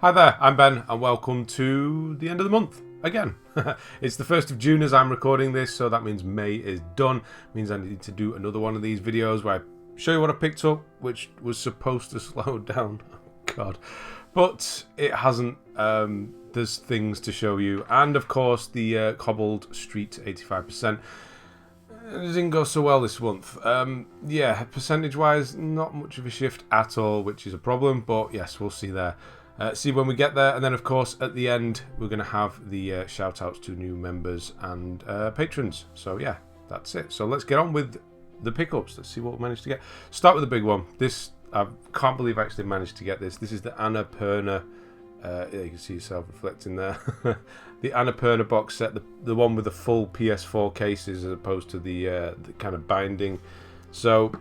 Hi there, I'm Ben, and welcome to the end of the month again. It's the 1st of June as I'm recording this, so that means May is done. It means I need to do another one of these videos where I show you what I picked up, which was supposed to slow down. Oh, God. But it hasn't. There's things to show you. And of course, the Cobbled Street 85%. It didn't go so well this month. Yeah, percentage-wise, not much of a shift at all, which is a problem. But yes, we'll see there. See when we get there, and then of course at the end we're going to have the shout outs to new members and patrons. So yeah, that's it. So let's get on with the pickups. Let's see what we managed to get. Start with the big one. This, I can't believe I actually managed to get this. This is the Annapurna. Yeah, you can see yourself reflecting there. The Annapurna box set, the one with the full PS4 cases as opposed to the kind of binding. So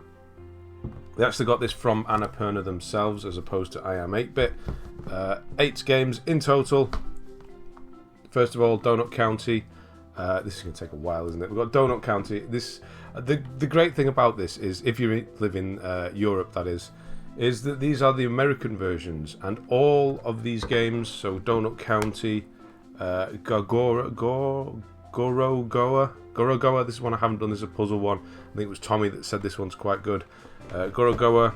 they actually got this from Annapurna themselves as opposed to I Am 8-Bit. 8 games in total. First of all, Donut County. This is going to take a while, isn't it? We've got Donut County. The great thing about this is, if you live in Europe, that is that these are the American versions, and all of these games, so Donut County, Gorogoa, this is one I haven't done, this is a puzzle one. I think it was Tommy that said this one's quite good. Gorogoa,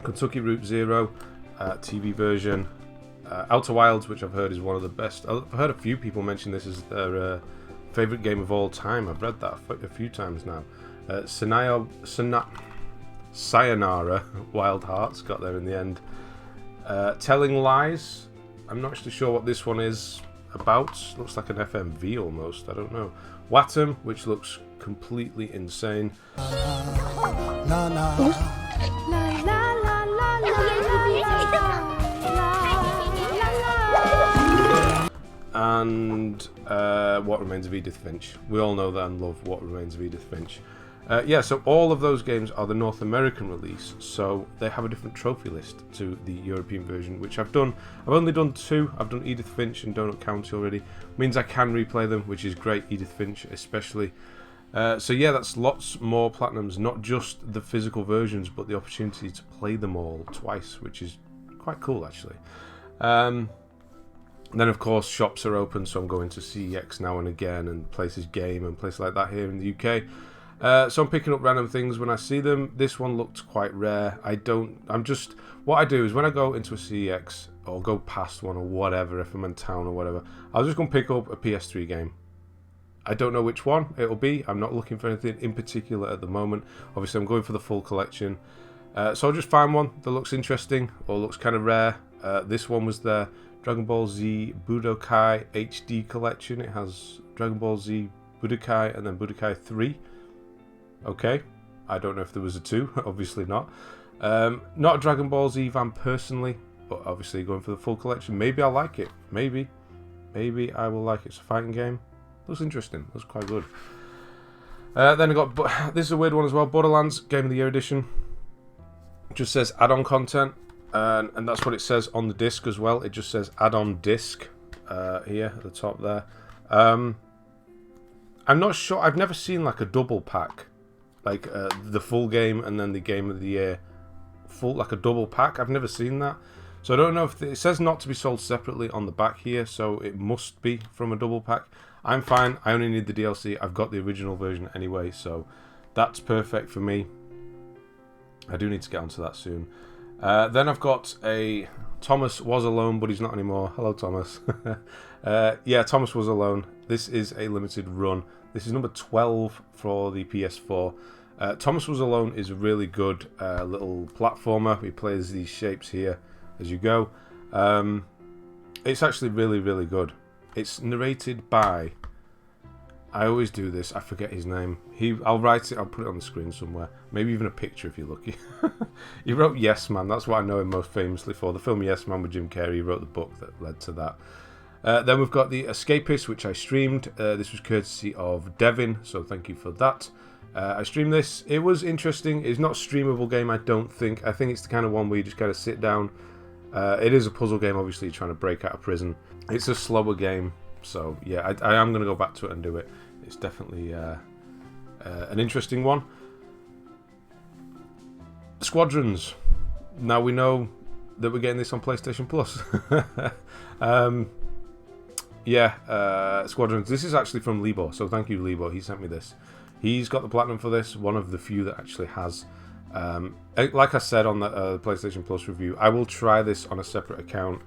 Kentucky Route Zero, TV version, Outer Wilds, which I've heard is one of the best. I've heard a few people mention this as their favourite game of all time. I've read that a few times now. Sayonara, Wild Hearts, got there in the end. Telling Lies, I'm not actually sure what this one is about. Looks like an FMV almost, I don't know. Watum, which looks completely insane. And What Remains of Edith Finch. We all know that and love What Remains of Edith Finch. Yeah, so all of those games are the North American release, so they have a different trophy list to the European version, which I've done. I've only done 2. I've done Edith Finch and Donut County already. Means I can replay them, which is great, Edith Finch especially. So yeah, that's lots more platinums, not just the physical versions, but the opportunity to play them all twice, which is quite cool actually. Then of course shops are open, so I'm going to CEX now and again, and Places Game and places like that here in the UK. So I'm picking up random things when I see them. This one looked quite rare. What I do is when I go into a CEX or go past one or whatever, if I'm in town or whatever, I'll just go and pick up a PS3 game. I don't know which one it'll be. I'm not looking for anything in particular at the moment. Obviously I'm going for the full collection. So I'll just find one that looks interesting or looks kind of rare. This one was there. Dragon Ball Z Budokai HD collection. It has Dragon Ball Z Budokai and then Budokai 3. Okay, I don't know if there was a 2, obviously not. Not a Dragon Ball Z fan personally, but obviously going for the full collection. Maybe I'll like it. Maybe I will like it. It's a fighting game. Looks interesting. Looks quite good. Then I got, this is a weird one as well, Borderlands Game of the Year Edition. It just says add-on content, and that's what it says on the disc as well. It just says add-on disc here at the top there. I'm not sure. I've never seen like a double pack. Like the full game and then the Game of the Year like a double pack. I've never seen that, so I don't know if it says not to be sold separately on the back here, so it must be from a double pack. I'm fine. I only need the DLC. I've got the original version anyway, so that's perfect for me. I do need to get onto that soon. Then I've got a Thomas Was Alone, but he's not anymore. Hello, Thomas. Yeah, Thomas Was Alone. This is a limited run. This is number 12 for the PS4. Thomas Was Alone is a really good little platformer. He plays these shapes here as you go. It's actually really, really good. It's narrated by... I always do this. I forget his name. I'll write it. I'll put it on the screen somewhere. Maybe even a picture if you're lucky. He wrote Yes Man. That's what I know him most famously for. The film Yes Man with Jim Carrey. He wrote the book that led to that. Then we've got The Escapist, which I streamed. This was courtesy of Devin, so thank you for that. I streamed this. It was interesting. It's not a streamable game, I don't think. I think it's the kind of one where you just kind of sit down. It is a puzzle game, obviously, trying to break out of prison. It's a slower game, so yeah, I am going to go back to it and do it. It's definitely an interesting one. Squadrons. Now we know that we're getting this on PlayStation Plus. Squadrons. This is actually from Libo, so thank you, Libo. He sent me this. He's got the platinum for this, one of the few that actually has. Like I said on the PlayStation Plus review, I will try this on a separate account.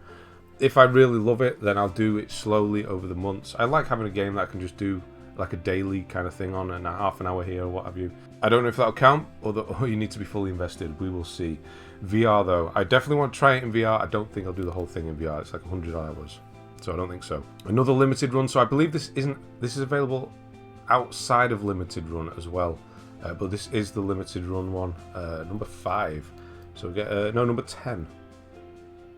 If I really love it, then I'll do it slowly over the months. I like having a game that I can just do like a daily kind of thing on, and a half an hour here or what have you. I don't know if that'll count, or you need to be fully invested. We will see. VR though, I definitely want to try it in VR. I don't think I'll do the whole thing in VR. It's like 100 hours, so I don't think so. Another limited run. So I believe this is available outside of limited run as well, but this is the limited run one, number 5. So we get number 10.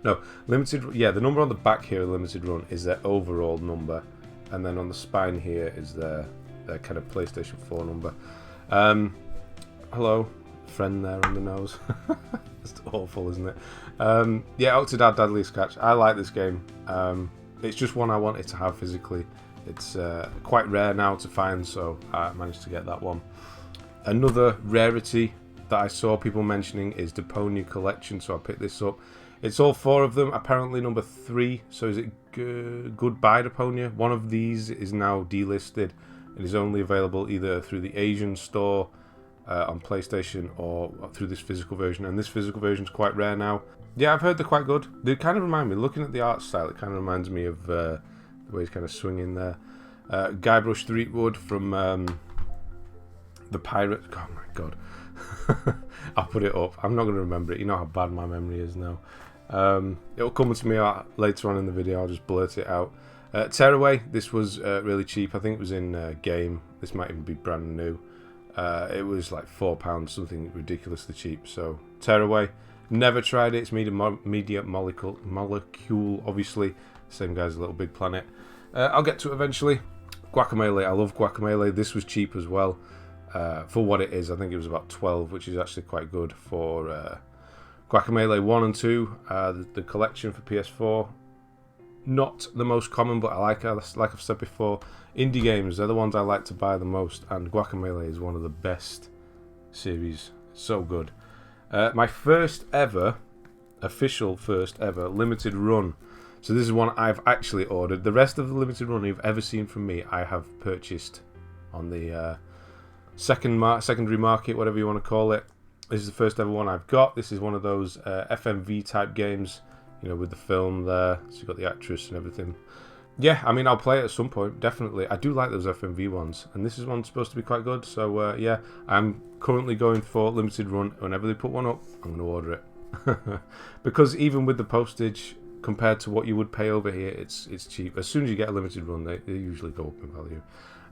No, limited. Yeah, the number on the back here, limited run, is their overall number, and then on the spine here is their kind of PlayStation 4 number. Hello, friend there on the nose. It's awful, isn't it? Yeah, Octodad Deadliest Catch. I like this game. It's just one I wanted to have physically. It's quite rare now to find, so I managed to get that one. Another rarity that I saw people mentioning is the Deponia Collection, so I picked this up. It's all 4 of them, apparently number 3, so is it Goodbye Deponia? One of these is now delisted and is only available either through the Asian store on PlayStation or through this physical version, and this physical version is quite rare now. Yeah, I've heard they're quite good. They kind of remind me, looking at the art style, it kind of reminds me of the way he's kind of swinging there. Guybrush Threepwood from The Pirate. Oh my god. I'll put it up. I'm not going to remember it. You know how bad my memory is now. It'll come to me later on in the video. I'll just blurt it out. Tearaway. This was really cheap. I think it was in game. This might even be brand new. It was like £4, something ridiculously cheap. So Tearaway. Never tried it. It's Media Molecule, obviously. Same guy as Little Big Planet. I'll get to it eventually. Guacamelee. I love Guacamelee. This was cheap as well. For what it is, I think it was about 12, which is actually quite good for Guacamelee 1 and 2, the collection for PS4. Not the most common, but I like I've said before, indie games, they're the ones I like to buy the most, and Guacamelee is one of the best series. So good. My official first ever limited run. So this is one I've actually ordered. The rest of the limited run you've ever seen from me, I have purchased on the secondary market, whatever you want to call it. This is the first ever one I've got. This is one of those FMV type games, you know, with the film there, so you've got the actress and everything. Yeah, I mean, I'll play it at some point, definitely. I do like those FMV ones, and this is one supposed to be quite good, so yeah, I'm currently going for limited run. Whenever they put one up, I'm going to order it. Because even with the postage, compared to what you would pay over here, it's cheap. As soon as you get a limited run, they usually go up in value.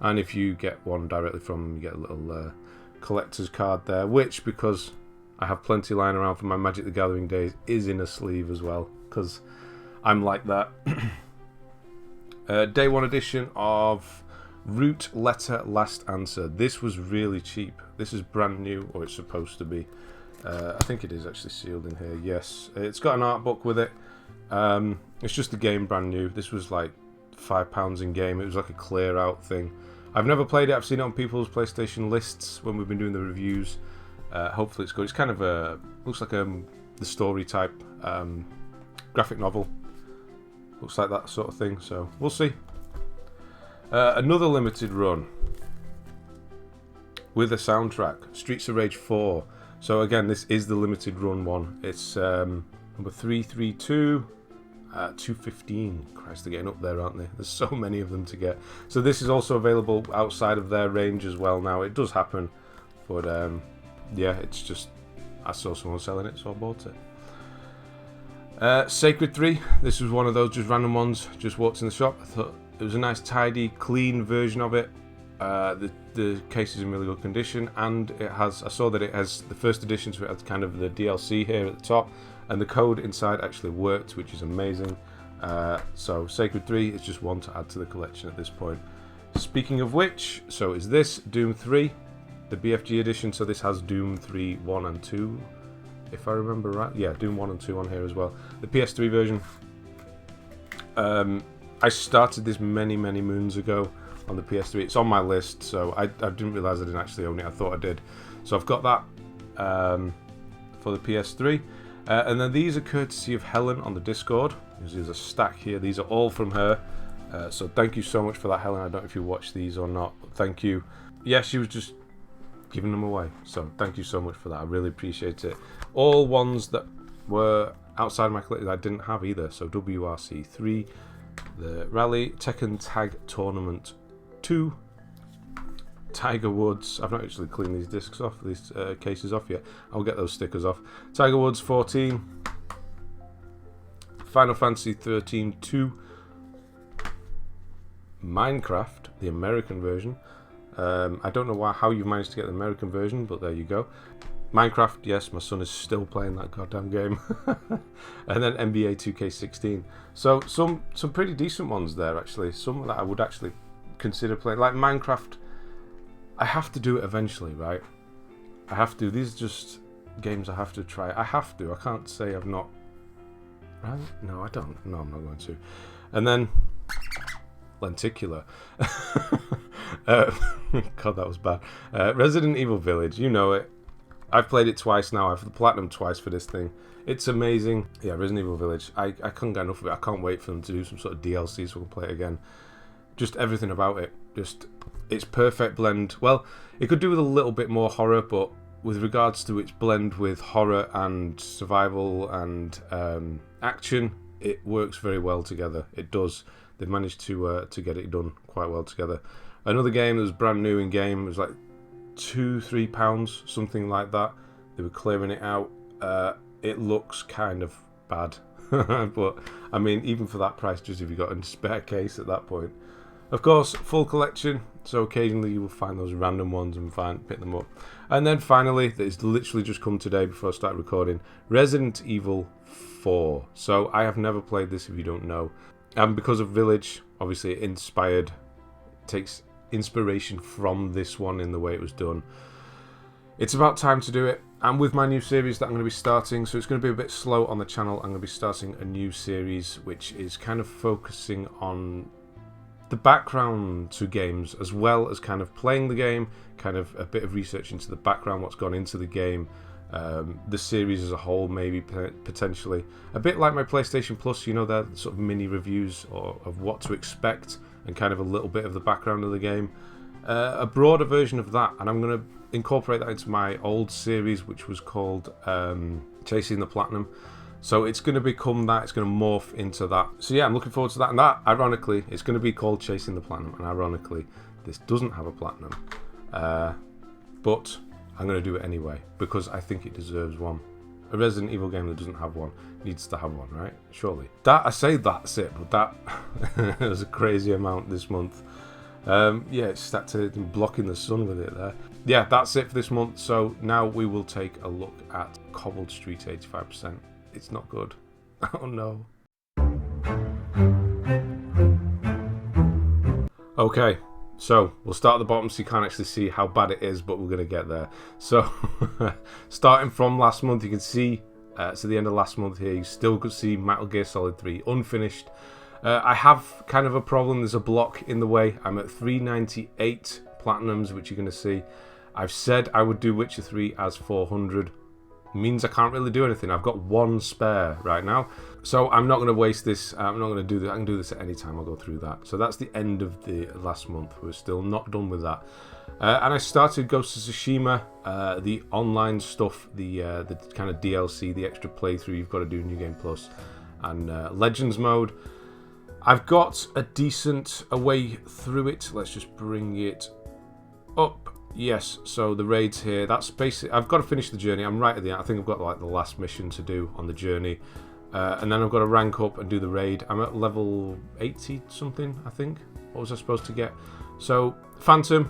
And if you get one directly from them, you get a little collector's card there, which, because I have plenty lying around from my Magic the Gathering days, is in a sleeve as well, because I'm like that. Day 1 edition of Root Letter Last Answer. This was really cheap. This is brand new, or it's supposed to be. I think it is actually sealed in here, yes. It's got an art book with it. It's just the game brand new. This was like £5 in game. It was like a clear out thing. I've never played it. I've seen it on people's PlayStation lists when we've been doing the reviews. Hopefully it's good. It's kind of looks like the story type graphic novel. Looks like that sort of thing. So we'll see. Another limited run with a soundtrack. Streets of Rage 4. So again, this is the limited run one. It's number 332. 215. Christ, they're getting up there, aren't they? There's so many of them to get. So this is also available outside of their range as well now. It does happen, but yeah, it's just I saw someone selling it, so I bought it. Sacred 3. This was one of those just random ones. Just walked in the shop. I thought it was a nice, tidy, clean version of it. The case is in really good condition, and it has. I saw that it has the first edition, so it has kind of the DLC here at the top. And the code inside actually worked, which is amazing. So Sacred 3 is just one to add to the collection at this point. Speaking of which, so is this Doom 3, the BFG edition. So this has Doom 3, 1 and 2, if I remember right. Yeah, Doom 1 and 2 on here as well. The PS3 version. I started this many moons ago on the PS3. It's on my list, so I didn't realise I didn't actually own it. I thought I did. So I've got that for the PS3. And then these are courtesy of Helen on the Discord. There's a stack here. These are all from her. So thank you so much for that, Helen. I don't know if you watched these or not, but thank you. Yeah, she was just giving them away. So thank you so much for that. I really appreciate it. All ones that were outside my collection I didn't have either. So WRC 3, the Rally, Tekken Tag Tournament 2, Tiger Woods. I've not actually cleaned these discs off, these cases off yet. I'll get those stickers off. Tiger Woods 14, Final Fantasy 13 2, Minecraft, the American version. I don't know how you managed to get the American version, but there you go. Minecraft, yes, my son is still playing that goddamn game. And then NBA 2K16. So some pretty decent ones there, actually. Some that I would actually consider playing. Like Minecraft, I have to do it eventually, right? I have to. These are just games I have to try. I have to. I can't say I've not. Right? No, I don't. No, I'm not going to. And then Lenticular. God, that was bad. Resident Evil Village, you know it. I've played it twice now. I've the platinum twice for this thing. It's amazing. Yeah, Resident Evil Village. I couldn't get enough of it. I can't wait for them to do some sort of DLC so we can play it again. Just everything about it. Just, it's perfect blend. Well, it could do with a little bit more horror, but with regards to its blend with horror and survival and action, it works very well together. It does. They've managed to get it done quite well together. Another game that was brand new in game, it was like £2-3, something like that. They were clearing it out. It looks kind of bad, but I mean, even for that price, just if you got a spare case at that point. Of course, full collection, so occasionally you will find those random ones and pick them up. And then finally, that is literally just come today before I start recording, Resident Evil 4. So I have never played this, if you don't know. And because of Village, obviously it takes inspiration from this one in the way it was done. It's about time to do it. And with my new series that I'm going to be starting, so it's going to be a bit slow on the channel, I'm going to be starting a new series which is kind of focusing on the background to games as well as kind of playing the game, kind of a bit of research into the background, what's gone into the game, the series as a whole, maybe potentially a bit like my PlayStation Plus, you know, they're sort of mini reviews of what to expect and kind of a little bit of the background of the game, a broader version of that. And I'm going to incorporate that into my old series which was called Chasing the Platinum. So it's going to become that, it's going to morph into that. So yeah, I'm looking forward to that. And that, ironically, it's going to be called Chasing the Platinum. And ironically, this doesn't have a platinum. But I'm going to do it anyway, because I think it deserves one. A Resident Evil game that doesn't have one needs to have one, right? Surely. That, I say that's it, but that was a crazy amount this month. Yeah, it's started blocking the sun with it there. Yeah, that's it for this month. So now we will take a look at Cobbled Street 85%. It's not good. Oh no. Okay, so we'll start at the bottom so you can't actually see how bad it is, but we're going to get there. So starting from last month, you can see to the end of last month here, you still could see Metal Gear Solid 3 unfinished. I have kind of a problem. There's a block in the way. I'm at 398 platinums, which you're going to see. I've said I would do Witcher 3 as 400. Means I can't really do anything. I've got one spare right now, so I'm not going to waste this. I'm not going to do this. I can do this at any time. I'll go through that. So that's the end of the last month. We're still not done with that. And I started Ghost of Tsushima, the online stuff, the kind of DLC, the extra playthrough you've got to do New Game Plus, and Legends mode. I've got a way through it. Let's just bring it up. Yes, so the raids here, that's basically, I've got to finish the journey. I'm right at the end. I think I've got like the last mission to do on the journey. And then I've got to rank up and do the raid. I'm at level 80 something, I think. What was I supposed to get? So, Phantom,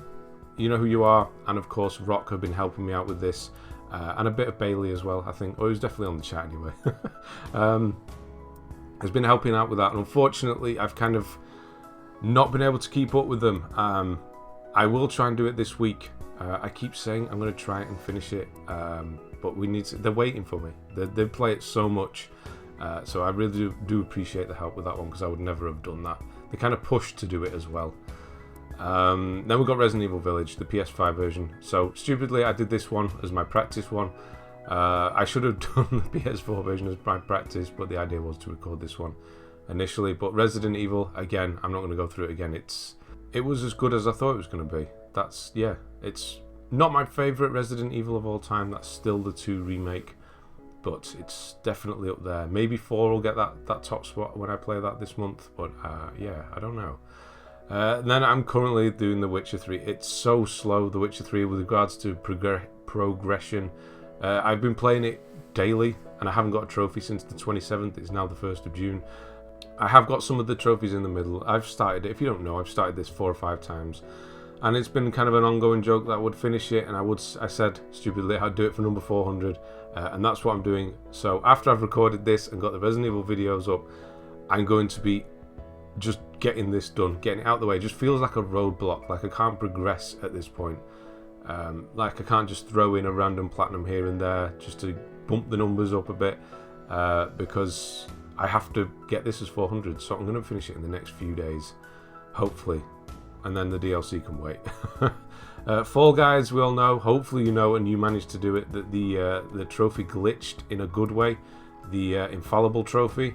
you know who you are. And of course, Rock have been helping me out with this. And a bit of Bailey as well, I think. Oh, he was definitely on the chat anyway. Has been helping out with that. And unfortunately, I've kind of not been able to keep up with them. I will try and do it this week. I keep saying I'm going to try and finish it, but they're waiting for me. They play it so much, so I really do appreciate the help with that one, because I would never have done that. They kind of pushed to do it as well. Then we've got Resident Evil Village, the PS5 version. So stupidly, I did this one as my practice one. I should have done the PS4 version as my practice, but the idea was to record this one initially. But Resident Evil, again, I'm not going to go through it again. It was as good as I thought it was going to be. It's not my favourite Resident Evil of all time. That's still the 2 remake, but it's definitely up there. Maybe 4 will get that top spot when I play that this month, but yeah, I don't know. Then I'm currently doing The Witcher 3. It's so slow, The Witcher 3, with regards to progression. I've been playing it daily, and I haven't got a trophy since the 27th. It's now the 1st of June. I have got some of the trophies in the middle. I've started it. If you don't know, I've started this 4 or 5 times. And it's been kind of an ongoing joke that I would finish it, and I said, stupidly, I'd do it for number 400. And that's what I'm doing. So after I've recorded this and got the Resident Evil videos up, I'm going to be just getting this done, getting it out of the way. It just feels like a roadblock, like I can't progress at this point. Like I can't just throw in a random platinum here and there just to bump the numbers up a bit, because I have to get this as 400, so I'm going to finish it in the next few days, hopefully, and then the DLC can wait. Fall Guys, we all know, hopefully you know, and you managed to do it, that the trophy glitched in a good way, the infallible trophy.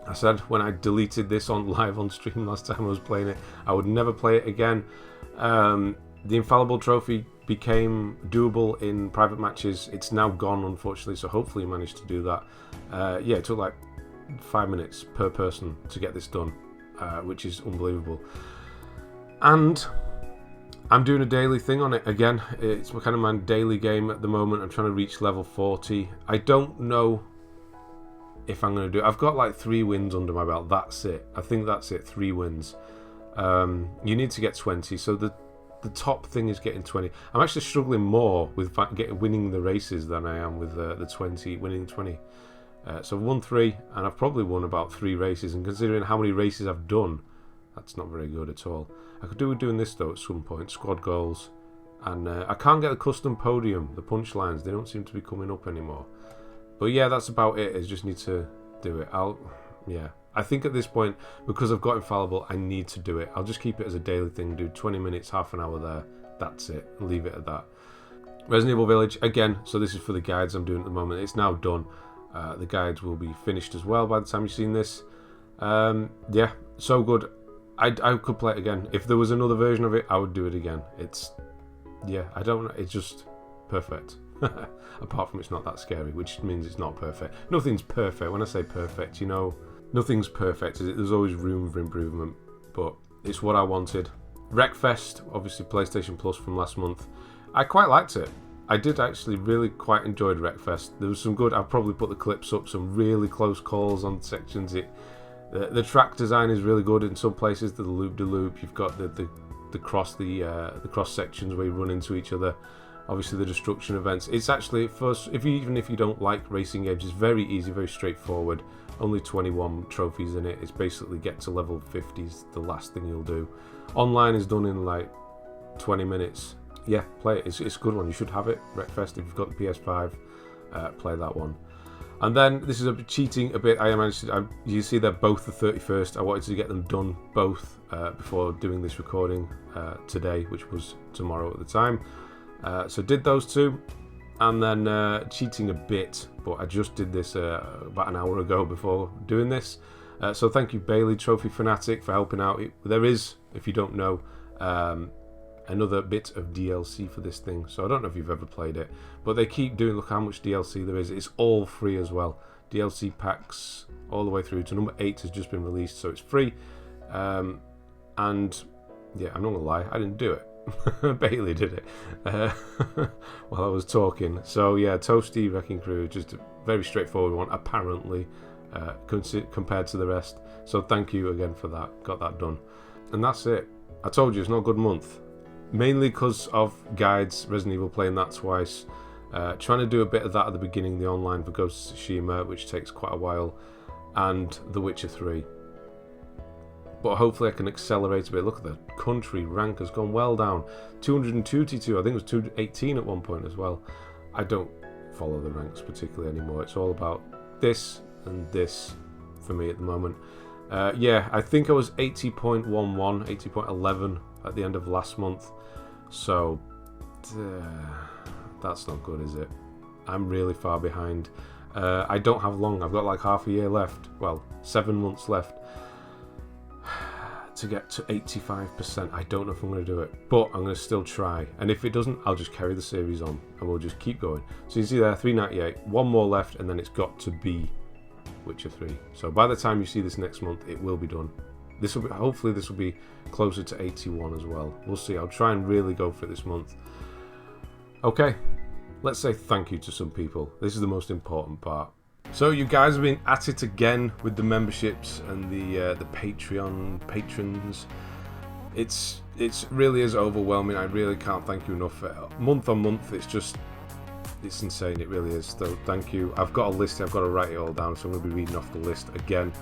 I said when I deleted this live on stream last time I was playing it, I would never play it again. The infallible trophy became doable in private matches. It's now gone, unfortunately, so hopefully you managed to do that. Yeah, it took like 5 minutes per person to get this done, which is unbelievable. And I'm doing a daily thing on it again. It's kind of my daily game at the moment. I'm trying to reach level 40. I don't know if I'm going to do it. I've got like 3 wins under my belt. That's it. I think that's it. 3 wins. You need to get 20. So the top thing is getting 20. I'm actually struggling more with winning the races than I am with the 20, winning 20. So I've won 3, and I've probably won about 3 races. And considering how many races I've done, that's not very good at all. I could do with doing this though at some point. Squad goals. And I can't get the custom podium. The punchlines, they don't seem to be coming up anymore. But yeah, that's about it. I just need to do it. Yeah. I think at this point, because I've got infallible, I need to do it. I'll just keep it as a daily thing. Do 20 minutes, half an hour there. That's it. Leave it at that. Resident Evil Village, again, so this is for the guides I'm doing at the moment. It's now done. The guides will be finished as well by the time you've seen this. Yeah, so good. I could play it again. If there was another version of it, I would do it again. Yeah, I don't know. It's just perfect. Apart from it's not that scary, which means it's not perfect. Nothing's perfect. When I say perfect, you know, nothing's perfect. There's always room for improvement, but it's what I wanted. Wreckfest, obviously PlayStation Plus from last month. I quite liked it. I did actually really quite enjoy Wreckfest. There was some good, I'll probably put the clips up, some really close calls on sections. The track design is really good in some places. The loop-de-loop, you've got the cross sections where you run into each other. Obviously the destruction events. It's actually, even if you don't like racing games, it's very easy, very straightforward. Only 21 trophies in it. It's basically get to level 50 is the last thing you'll do. Online is done in like 20 minutes. Yeah, play it. It's a good one. You should have it. Wreckfest, if you've got the PS5, play that one. And then this is cheating a bit. You see they're both the 31st. I wanted to get them done both before doing this recording today, which was tomorrow at the time. So did those 2, and then cheating a bit, but I just did this about an hour ago before doing this. So thank you, Bailey Trophy Fanatic, for helping out. There is, if you don't know, another bit of DLC for this thing. So I don't know if you've ever played it, but they keep doing, look how much DLC there is. It's all free as well. DLC packs all the way through to number 8 has just been released, so it's free. And yeah, I'm not gonna lie, I didn't do it. Bailey did it while I was talking. So yeah, Toasty Wrecking Crew, just a very straightforward one apparently, compared to the rest. So thank you again for that. Got that done, and that's it. I told you it's not a good month, mainly because of guides, Resident Evil, playing that twice, trying to do a bit of that at the beginning, the online for Ghost of Tsushima, which takes quite a while, and The Witcher 3. But hopefully I can accelerate a bit. Look at the country rank has gone well down. 222, I think it was 218 at one point as well. I don't follow the ranks particularly anymore. It's all about this and this for me at the moment. Yeah, I think I was 80.11, 80.11 at the end of last month. So, that's not good, is it? I'm really far behind. I don't have long. I've got like half a year left. Well, 7 months left to get to 85%. I don't know if I'm going to do it, but I'm going to still try. And if it doesn't, I'll just carry the series on and we'll just keep going. So you see there, 398, one more left, and then it's got to be Witcher 3. So by the time you see this next month, it will be done. This will be, hopefully this will be closer to 81 as well. We'll see. I'll try and really go for it this month. Okay, let's say thank you to some people. This is the most important part. So you guys have been at it again with the memberships and the Patreon patrons. It's really is overwhelming. I really can't thank you enough. Month on month, it's insane. It really is. So thank you. I've got a list. I've got to write it all down. So I'm going to be reading off the list again.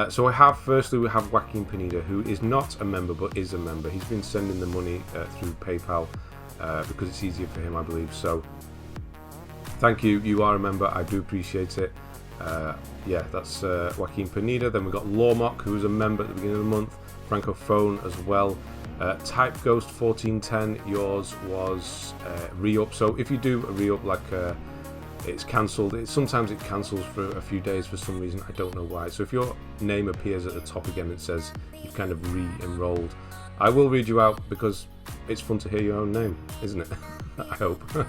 So firstly we have Joaquin Pineda, who is not a member but is a member. He's been sending the money through PayPal because it's easier for him, I believe. So thank you. You are a member. I do appreciate it. Yeah, that's Joaquin Pineda. Then we've got Lawmock, who was a member at the beginning of the month. Francophone as well. Type Ghost 1410, yours was re-up. So if you do a re-up, like it's cancelled, sometimes it cancels for a few days for some reason. I don't know why. So if your name appears at the top again, it says you've kind of re-enrolled. I will read you out because it's fun to hear your own name, isn't it? I hope. And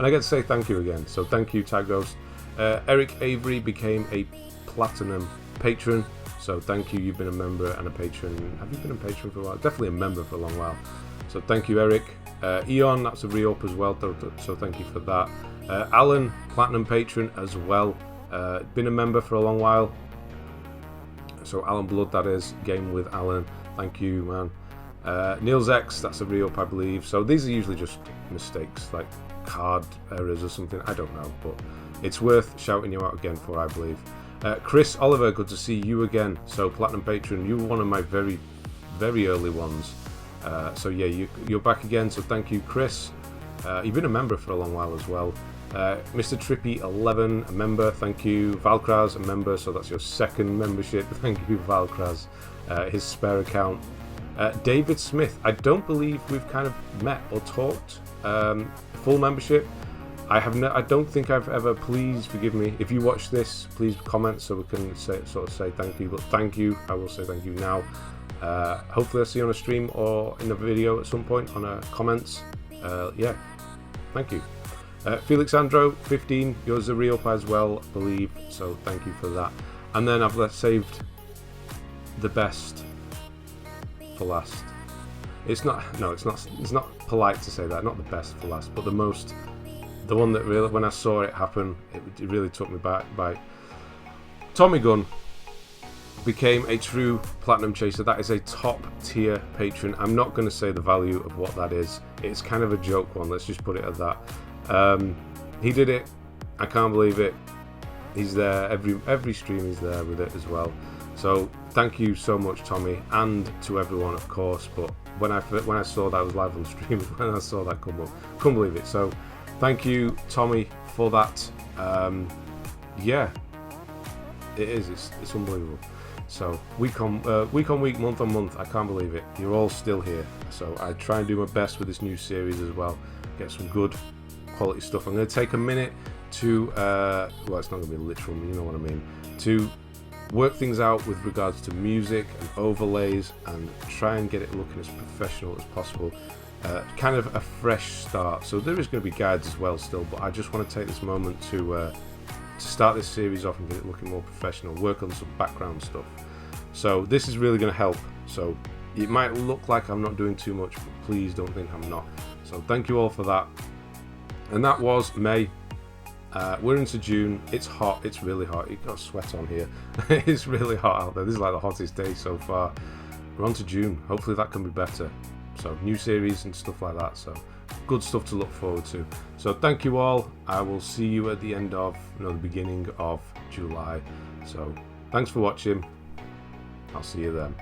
I get to say thank you again. So thank you, Type Ghost. Eric Avery became a Platinum patron. So thank you, you've been a member and a patron. Have you been a patron for a while? Definitely a member for a long while. So thank you, Eric. Eon, that's a re-up as well, so thank you for that. Alan, Platinum patron as well. Been a member for a long while. So Alan Blood, that is. Game with Alan. Thank you, man. Niels X, that's a re-up, I believe. So these are usually just mistakes, like card errors or something. I don't know, but it's worth shouting you out again for, I believe. Chris Oliver, good to see you again. So Platinum patron, you were one of my very, very early ones. So yeah, you're back again. So thank you, Chris. You've been a member for a long while as well. Mr. Trippy 11, a member. Thank you. Valkraz, a member. So that's your second membership. Thank you, Valkraz. His spare account. David Smith. I don't believe we've kind of met or talked. Full membership. I don't think I've ever. Please forgive me if you watch this. Please comment so we can say thank you. But thank you. I will say thank you now. Hopefully I'll see you on a stream or in a video at some point on comments. Yeah, thank you. Felix Andro 15. Yours a re-up as well, I believe. So thank you for that. And then I've saved the best for last. It's not polite to say that. Not the best for last, but the one that really, when I saw it happen, it really took me back by. Tommy Gunn became a true Platinum Chaser. That is a top tier patron. I'm not going to say the value of what that is. It's kind of a joke one. Let's just put it at that. He did it. I can't believe it. He's there. Every stream he's there with it as well. So thank you so much, Tommy, and to everyone, of course. But when I saw that, I was live on the stream. When I saw that come up, couldn't believe it. So thank you, Tommy, for that. Yeah, it is. It's unbelievable. So week on week, month on month, I can't believe it. You're all still here. So I try and do my best with this new series as well. Get some good quality stuff. I'm going to take a minute to, well, it's not going to be literal, you know what I mean, to work things out with regards to music and overlays and try and get it looking as professional as possible. Kind of a fresh start. So there is going to be guides as well still, but I just want to take this moment to start this series off and get it looking more professional, work on some background stuff. So this is really going to help. So it might look like I'm not doing too much, but please don't think I'm not. So thank you all for that. And that was May. We're into June. It's hot. It's really hot. You've got sweat on here. It's really hot out there. This is like the hottest day so far. We're on to June. Hopefully that can be better. So new series and stuff like that. So good stuff to look forward to. So thank you all. I will see you at the beginning of July. So thanks for watching. I'll see you then.